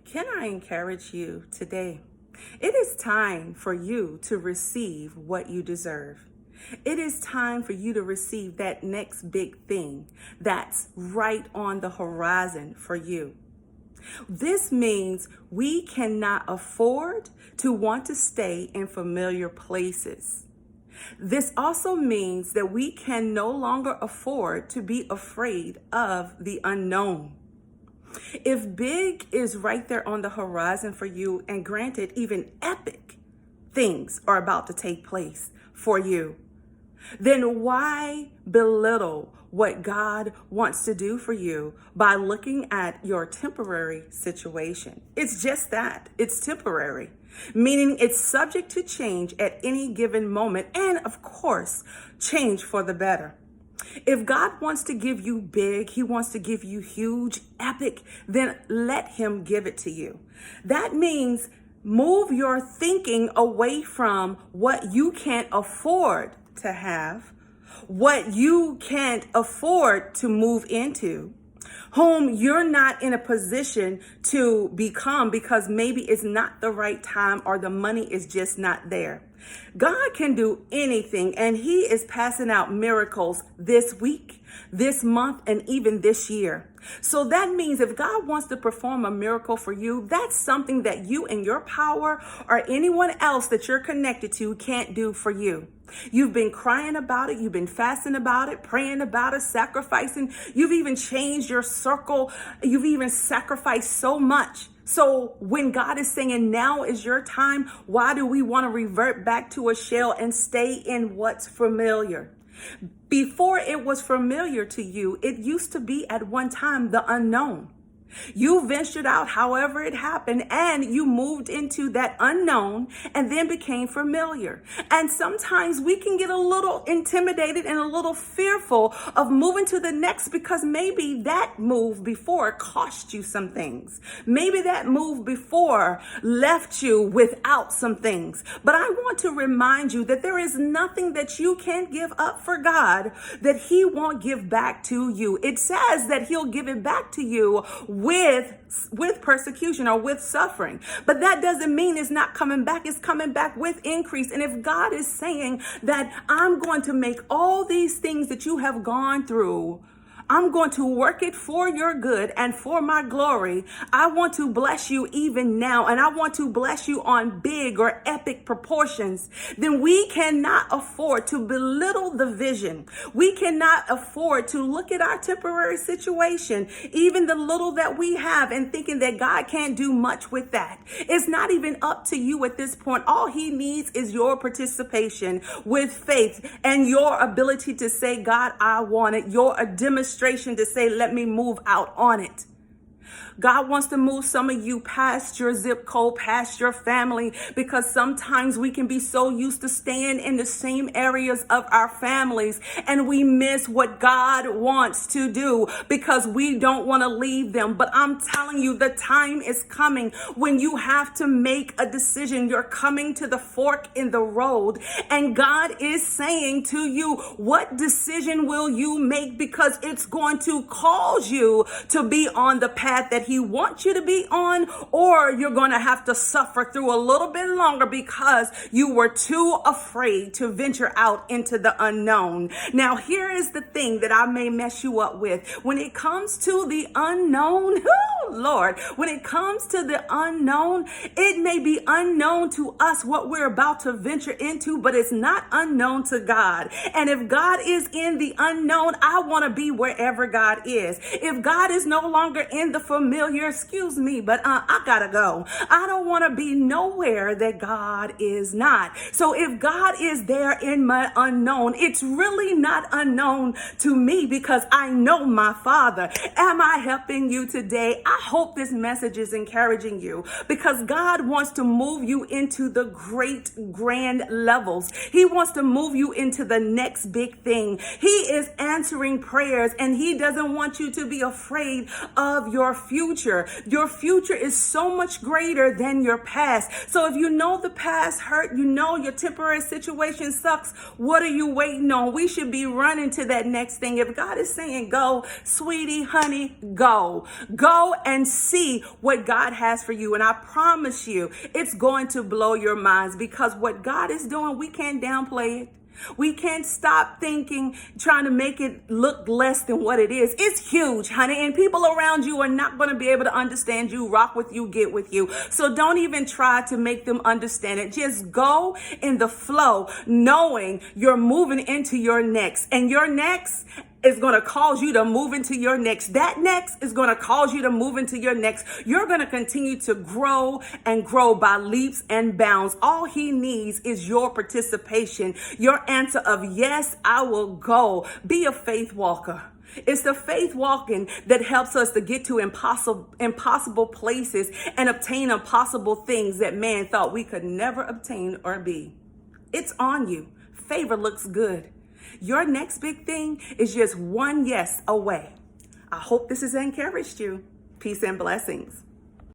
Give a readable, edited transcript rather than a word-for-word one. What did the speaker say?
Can I encourage you today? It is time for you to receive what you deserve. It is time for you to receive that next big thing that's right on the horizon for you. This means we cannot afford to want to stay in familiar places. This also means that we can no longer afford to be afraid of the unknown. If big is right there on the horizon for you, and granted, even epic things are about to take place for you, then why belittle what God wants to do for you by looking at your temporary situation? It's just that. It's temporary, meaning it's subject to change at any given moment, and of course, change for the better. If God wants to give you big, he wants to give you huge, epic, then let him give it to you. That means move your thinking away from what you can't afford to have, what you can't afford to move into, whom you're not in a position to become because maybe it's not the right time or the money is just not there. God can do anything, and he is passing out miracles this week, this month, and even this year. So that means if God wants to perform a miracle for you, that's something that you and your power or anyone else that you're connected to can't do for you. You've been crying about it. You've been fasting about it, praying about it, sacrificing. You've even changed your circle. You've even sacrificed so much. So when God is saying now is your time, why do we want to revert back to a shell and stay in what's familiar? Before it was familiar to you, it used to be at one time the unknown. You ventured out however it happened, and you moved into that unknown and then became familiar. And sometimes we can get a little intimidated and a little fearful of moving to the next because maybe that move before cost you some things. Maybe that move before left you without some things. But I want to remind you that there is nothing that you can give up for God that he won't give back to you. It says that he'll give it back to you with persecution or with suffering. But that doesn't mean it's not coming back. It's coming back with increase. And if God is saying that I'm going to make all these things that you have gone through, I'm going to work it for your good and for my glory. I want to bless you even now, and I want to bless you on big or epic proportions. Then we cannot afford to belittle the vision. We cannot afford to look at our temporary situation, even the little that we have, and thinking that God can't do much with that. It's not even up to you at this point. All he needs is your participation with faith and your ability to say, God, I want it. Your demonstration to say, let me move out on it. God wants to move some of you past your zip code, past your family, because sometimes we can be so used to staying in the same areas of our families and we miss what God wants to do because we don't want to leave them. But I'm telling you, the time is coming when you have to make a decision. You're coming to the fork in the road, and God is saying to you, what decision will you make? Because it's going to cause you to be on the path that he wants you to be on, or you're going to have to suffer through a little bit longer because you were too afraid to venture out into the unknown. Now, here is the thing that I may mess you up with. When it comes to the unknown, oh Lord, when it comes to the unknown, it may be unknown to us what we're about to venture into, but it's not unknown to God. And if God is in the unknown, I want to be wherever God is. If God is no longer in the familiar, excuse me, but I gotta go. I don't want to be nowhere that God is not. So if God is there in my unknown, it's really not unknown to me because I know my Father. Am I helping you today? I hope this message is encouraging you because God wants to move you into the great grand levels. He wants to move you into the next big thing. He is answering prayers, and he doesn't want you to be afraid of your future. future. Your future is so much greater than your past. So if you know the past hurt, you know your temporary situation sucks, what are you waiting on? We should be running to that next thing. If God is saying go, sweetie, honey, go. Go and see what God has for you. And I promise you, it's going to blow your minds, because what God is doing, we can't downplay it. We can't stop thinking, trying to make it look less than what it is. It's huge, honey, and people around you are not going to be able to understand you, rock with you, get with you. So don't even try to make them understand it. Just go in the flow, knowing you're moving into your next, and your next is going to cause you to move into your next. That next is going to cause you to move into your next. You're going to continue to grow and grow by leaps and bounds. All he needs is your participation, your answer of yes, I will go. Be a faith walker. It's the faith walking that helps us to get to impossible places and obtain impossible things that man thought we could never obtain or be. It's on you. Favor looks good. Your next big thing is just one yes away. I hope this has encouraged you. Peace and blessings.